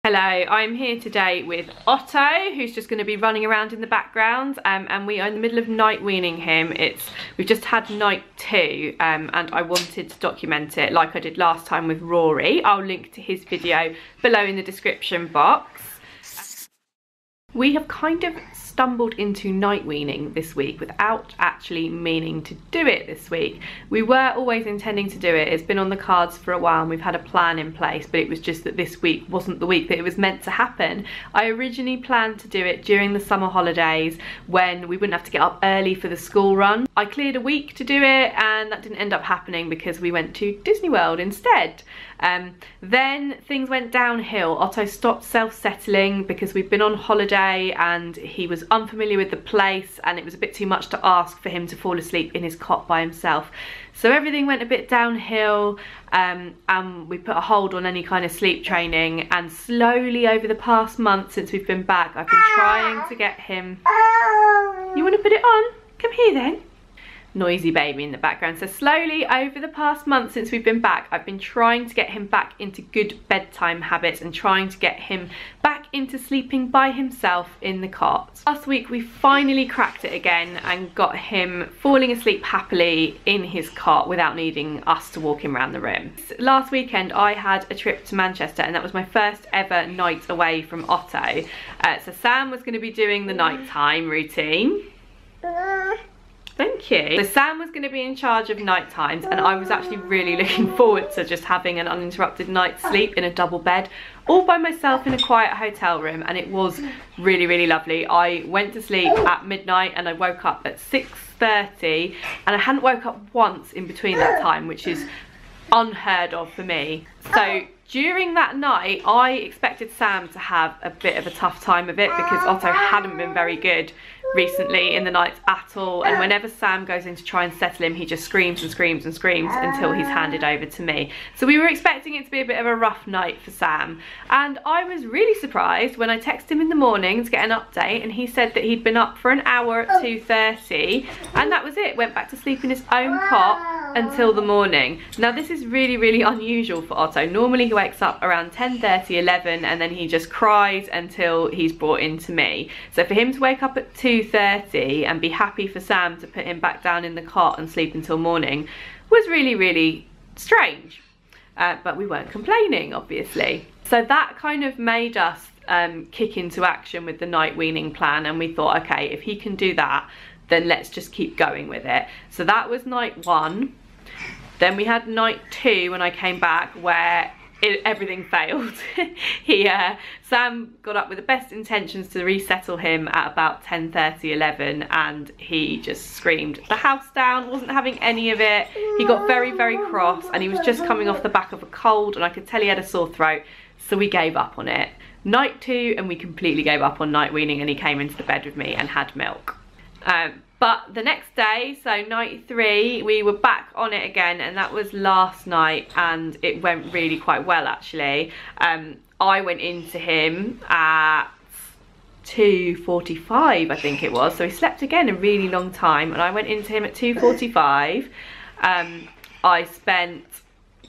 Hello, I'm here today with Otto, who's just going to be running around in the background, and we are in the middle of night weaning him. We've just had night 2, and I wanted to document it like I did last time with Rory. I'll link to his video below in the description box. We have kind of stumbled into night weaning this week without actually meaning to do it this week. We were always intending to do it. It's been on the cards for a while and we've had a plan in place, but it was just that this week wasn't the week that it was meant to happen. I originally planned to do it during the summer holidays when we wouldn't have to get up early for the school run. I cleared a week to do it and that didn't end up happening because we went to Disney World instead. Then things went downhill. Otto stopped self-settling because we'd been on holiday and he was unfamiliar with the place and it was a bit too much to ask for him to fall asleep in his cot by himself. So everything went a bit downhill, and we put a hold on any kind of sleep training, and slowly over the past month since we've been back, I've been trying to get him... You want to put it on? Come here then. Noisy baby in the background. So slowly over the past month since we've been back, I've been trying to get him back into good bedtime habits and trying to get him back into sleeping by himself in the cot. Last week we finally cracked it again and got him falling asleep happily in his cot without needing us to walk him around the room. Last weekend I had a trip to Manchester and that was my first ever night away from Otto. So Sam was going to be doing the nighttime routine. Thank you. So Sam was going to be in charge of night times and I was actually really looking forward to just having an uninterrupted night's sleep in a double bed all by myself in a quiet hotel room, and it was really lovely. I went to sleep at midnight and I woke up at 6:30 and I hadn't woke up once in between that time, which is unheard of for me. So during that night I expected Sam to have a bit of a tough time of it because Otto hadn't been very good recently in the nights at all, and whenever Sam goes in to try and settle him he just screams and screams and screams until he's handed over to me. So we were expecting it to be a bit of a rough night for Sam, and I was really surprised when I texted him in the morning to get an update and he said that he'd been up for an hour at 2:30 and that was it. Went back to sleep in his own cot until the morning. Now this is really unusual for Otto. Normally he wakes up around 10:30, 11 and then he just cries until he's brought in to me. So for him to wake up at 2:30 and be happy for Sam to put him back down in the cot and sleep until morning was really strange. But we weren't complaining, obviously. So that kind of made us kick into action with the night weaning plan, and we thought, okay, if he can do that then let's just keep going with it. So that was night 1. Then we had night 2 when I came back where everything failed. Sam got up with the best intentions to resettle him at about 10:30, 11 and he just screamed the house down, wasn't having any of it. He got very cross and he was just coming off the back of a cold and I could tell he had a sore throat, so we gave up on it. Night 2 and we completely gave up on night weaning and he came into the bed with me and had milk. But the next day, so night 3, we were back on it again and that was last night and it went really quite well actually. I went into him at 2:45 I think it was, so he slept again a really long time and I went into him at 2:45. I spent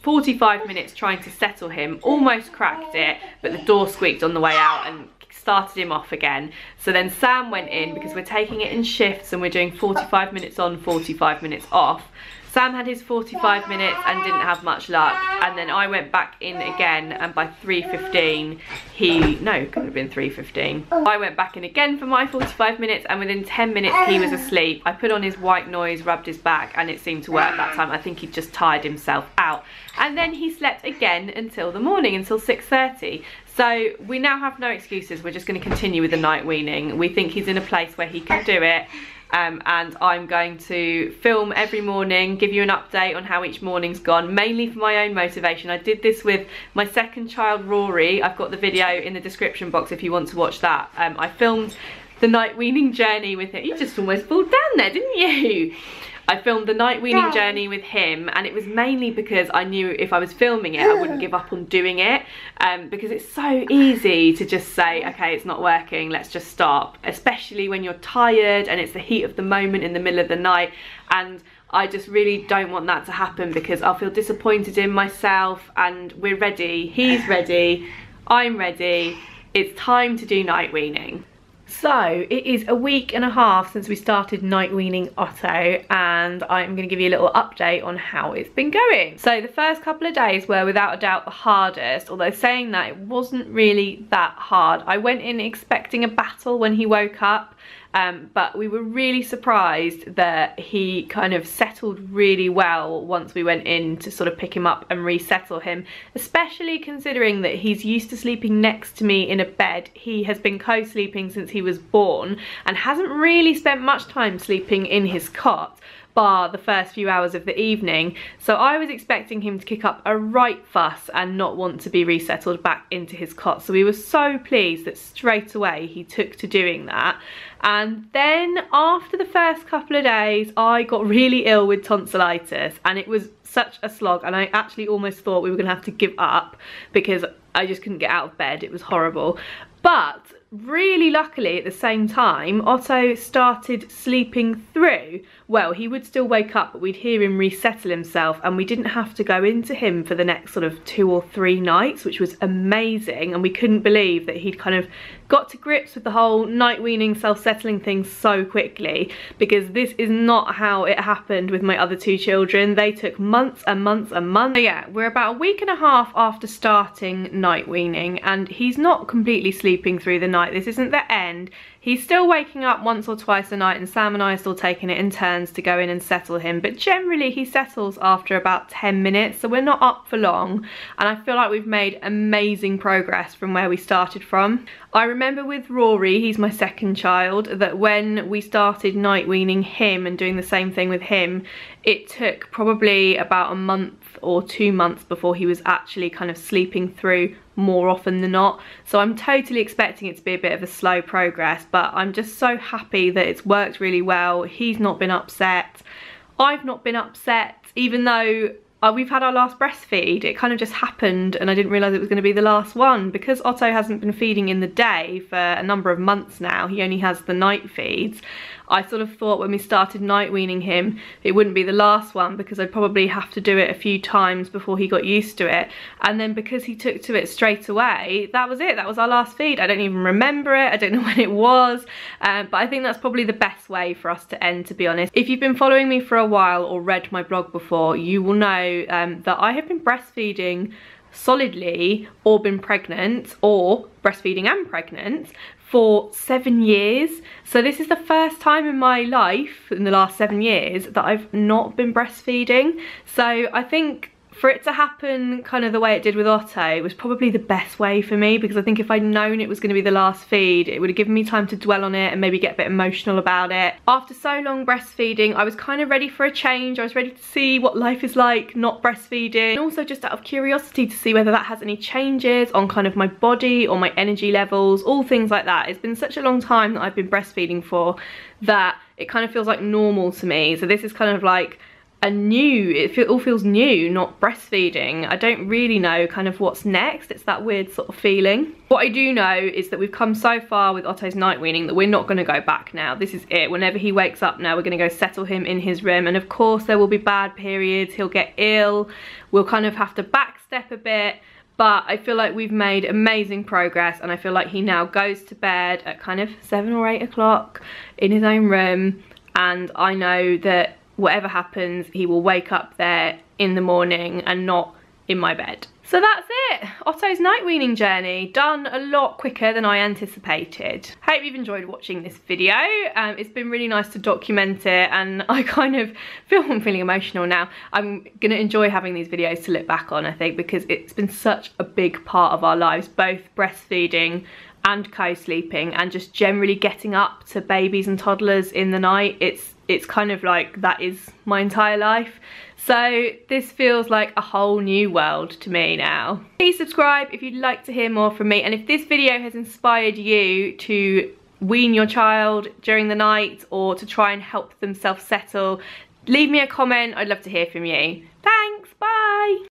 45 minutes trying to settle him, almost cracked it, but the door squeaked on the way out and started him off again. So then Sam went in because we're taking it in shifts and we're doing 45 minutes on, 45 minutes off. Sam had his 45 minutes and didn't have much luck, and then I went back in again and by 3:15 it couldn't have been 3:15. I went back in again for my 45 minutes and within 10 minutes he was asleep. I put on his white noise, rubbed his back and it seemed to work that time. I think he just tired himself out. And then he slept again until the morning, until 6:30. So we now have no excuses. We're just going to continue with the night weaning. We think he's in a place where he can do it. And I'm going to film every morning, give you an update on how each morning's gone, mainly for my own motivation. I did this with my second child, Rory. I've got the video in the description box if you want to watch that. I filmed the night weaning journey with him. You just almost fall down there, didn't you? I filmed the night weaning journey with him, and it was mainly because I knew if I was filming it I wouldn't give up on doing it, because it's so easy to just say, okay, it's not working, let's just stop, especially when you're tired and it's the heat of the moment in the middle of the night. And I just really don't want that to happen because I'll feel disappointed in myself, and we're ready, he's ready, I'm ready. It's time to do night weaning. So it is a week and a half since we started night weaning Otto, and I'm going to give you a little update on how it's been going. So the first couple of days were without a doubt the hardest, although saying that, it wasn't really that hard. I went in expecting a battle when he woke up, but we were really surprised that he kind of settled really well once we went in to sort of pick him up and resettle him, especially considering that he's used to sleeping next to me in a bed. He has been co-sleeping since he was born and hasn't really spent much time sleeping in his cot, bar the first few hours of the evening. So I was expecting him to kick up a right fuss and not want to be resettled back into his cot. So we were so pleased that straight away he took to doing that. And then after the first couple of days, I got really ill with tonsillitis, and it was such a slog, and I actually almost thought we were gonna have to give up because I just couldn't get out of bed. It was horrible. But really luckily at the same time, Otto started sleeping through. Well, he would still wake up, but we'd hear him resettle himself, and we didn't have to go into him for the next sort of 2 or 3 nights, which was amazing. And we couldn't believe that he'd kind of got to grips with the whole night weaning, self-settling thing so quickly, because this is not how it happened with my other 2 children. They took months and months and months. So yeah, we're about a week and a half after starting night weaning, and he's not completely sleeping through the night. This isn't the end. He's still waking up once or twice a night, and Sam and I are still taking it in turns to go in and settle him, but generally he settles after about 10 minutes, so we're not up for long, and I feel like we've made amazing progress from where we started from. I remember with Rory, he's my second child, that when we started night weaning him and doing the same thing with him, it took probably about a month or 2 months before he was actually kind of sleeping through more often than not. So I'm totally expecting it to be a bit of a slow progress, but I'm just so happy that it's worked really well. He's not been upset. I've not been upset, even though we've had our last breastfeed. It kind of just happened, and I didn't realise it was going to be the last one. Because Otto hasn't been feeding in the day for a number of months now, he only has the night feeds. I sort of thought when we started night weaning him, it wouldn't be the last one, because I'd probably have to do it a few times before he got used to it. And then because he took to it straight away, that was it. That was our last feed. I don't even remember it. I don't know when it was. But I think that's probably the best way for us to end, to be honest. If you've been following me for a while or read my blog before, you will know that I have been breastfeeding solidly, or been pregnant, or breastfeeding and pregnant for 7 years. So this is the first time in my life in the last 7 years that I've not been breastfeeding. So I think for it to happen kind of the way it did with Otto was probably the best way for me, because I think if I'd known it was going to be the last feed, it would have given me time to dwell on it and maybe get a bit emotional about it. After so long breastfeeding, I was kind of ready for a change. I was ready to see what life is like not breastfeeding, and also just out of curiosity to see whether that has any changes on kind of my body or my energy levels, all things like that. It's been such a long time that I've been breastfeeding for that it kind of feels like normal to me. So this is kind of like it all feels new, not breastfeeding. I don't really know kind of what's next. It's that weird sort of feeling. What I do know is that we've come so far with Otto's night weaning that we're not going to go back now. This is it. Whenever he wakes up now, we're going to go settle him in his room, and of course there will be bad periods. He'll get ill. We'll kind of have to backstep a bit, but I feel like we've made amazing progress, and I feel like he now goes to bed at kind of 7 or 8 o'clock in his own room, and I know that whatever happens, he will wake up there in the morning and not in my bed. So that's it. Otto's night weaning journey, done a lot quicker than I anticipated. Hope you've enjoyed watching this video. It's been really nice to document it, and I kind of I'm feeling emotional now. I'm gonna enjoy having these videos to look back on, I think, because it's been such a big part of our lives, both breastfeeding and co-sleeping, and just generally getting up to babies and toddlers in the night. It's kind of like that is my entire life. So this feels like a whole new world to me now. Please subscribe if you'd like to hear more from me, and if this video has inspired you to wean your child during the night or to try and help them self-settle, leave me a comment. I'd love to hear from you. Thanks, bye.